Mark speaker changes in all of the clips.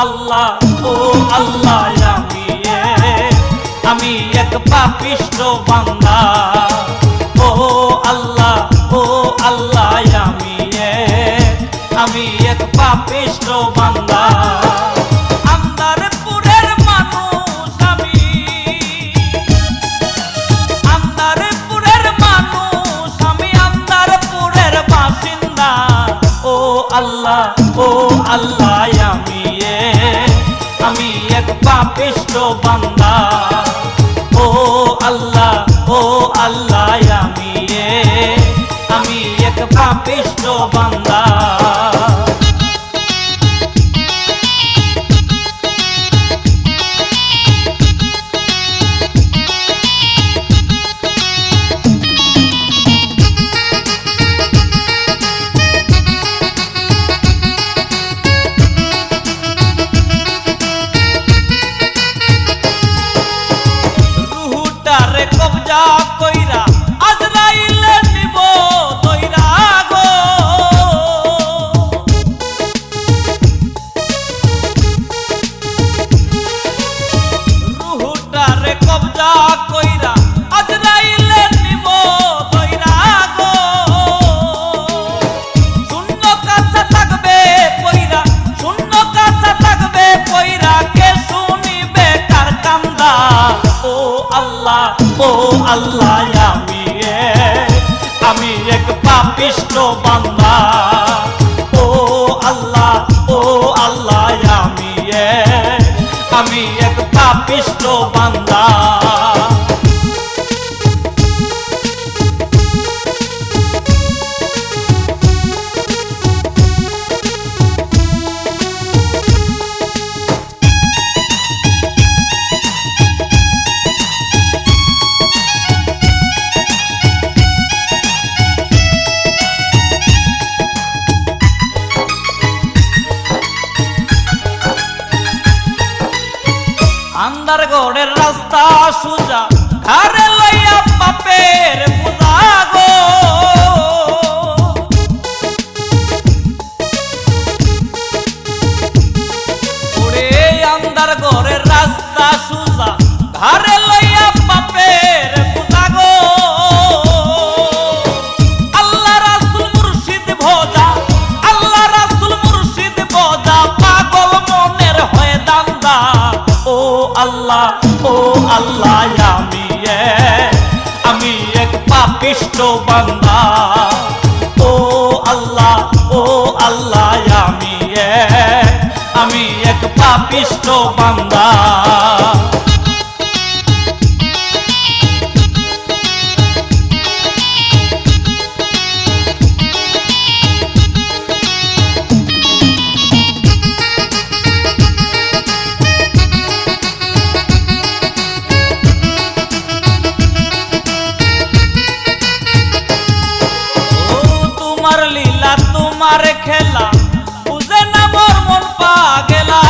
Speaker 1: আল্লাহ ও আল্লাহ আমি এক পাপিষ্ঠ বান্দা। ও আল্লাহ আমি এক পাপিষ্ঠ বান্দা। আন্দারপুরের মানুষ আমি, আন্দারপুরের মানুষ আমি, আন্দারপুরের বাসিন্দা। ও আল্লাহ আমি এক পাপিষ্ঠ বান্দা। ও আল্লাহ আমি এক পাপিষ্ঠ বান্দা। রুহুটারে কবজা কইরা আজরাইলে নিব দইরা গো। রুহুটারে কবজা কইরা আজরাইলে নিব দইরা গো। শূন্য কাছে থাকবে পয়রা, শূন্য কাছে থাকবে পয়রা, কে শুনিবে কার কান্দা। ও আল্লাহ আমি এক পাপিষ্ঠ বান্দা। ও আল্লাহ আমি এক পাপিষ্ঠ বান্দা। আন্দারগড়ের রাস্তা সুজা, ঘরে লইয়া পাপের পূজা গো। ওরে আন্দারগড়ের রাস্তা সুজা, ঘরে লইয়া পাপের পূজা গো। আল্লাহ রাসূল মুর্শিদ ভোজা, আল্লাহ রাসূল মুর্শিদ ভোজা, পাগল মনের হয়ে দান্দা। ও আল্লাহ আমি এক পাপিষ্ঠ বান্দা। ও আল্লাহ আমি এক পাপিষ্ঠ বান্দা। তোমার লীলা তোমার খেলা বুঝে না মোর মন পাগলা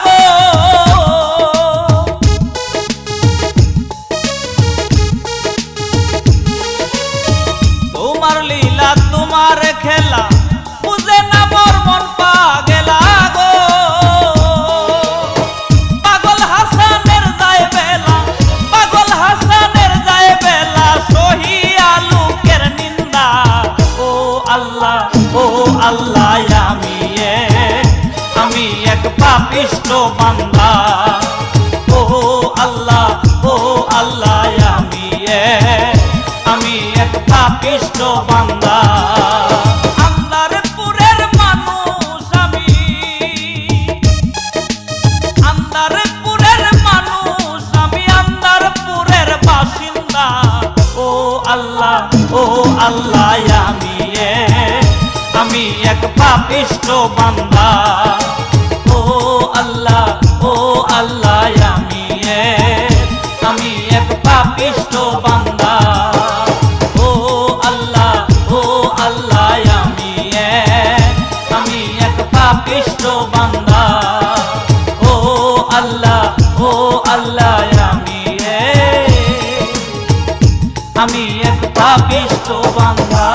Speaker 1: গো। তোমার লীলা তোমার খেলা বুঝে না মোর মন পাগলা গো। পাগল হাসানের যায় বেলা, পাগল হাসানের যায় বেলা, সহিয়া লোকের নিন্দা। ও আল্লাহ আমি এক পাপিষ্ঠ বান্দা। ও আল্লাহ আমি এক পাপিষ্ঠ বান্দা। আন্দারপুরের মানুষ আমি, আন্দারপুরের মানুষ আমি, আন্দারপুরের বাসিন্দা। ও আল্লাহ আমি এক পাপিষ্ঠ বান্দা। ও আল্লাহ আমি এক পাপিষ্ঠ বান্দা। ও আল্লাহ আমি এক পাপিষ্ঠ বান্দা। ও আল্লাহ আমি এক পাপিষ্ঠ বান্দা।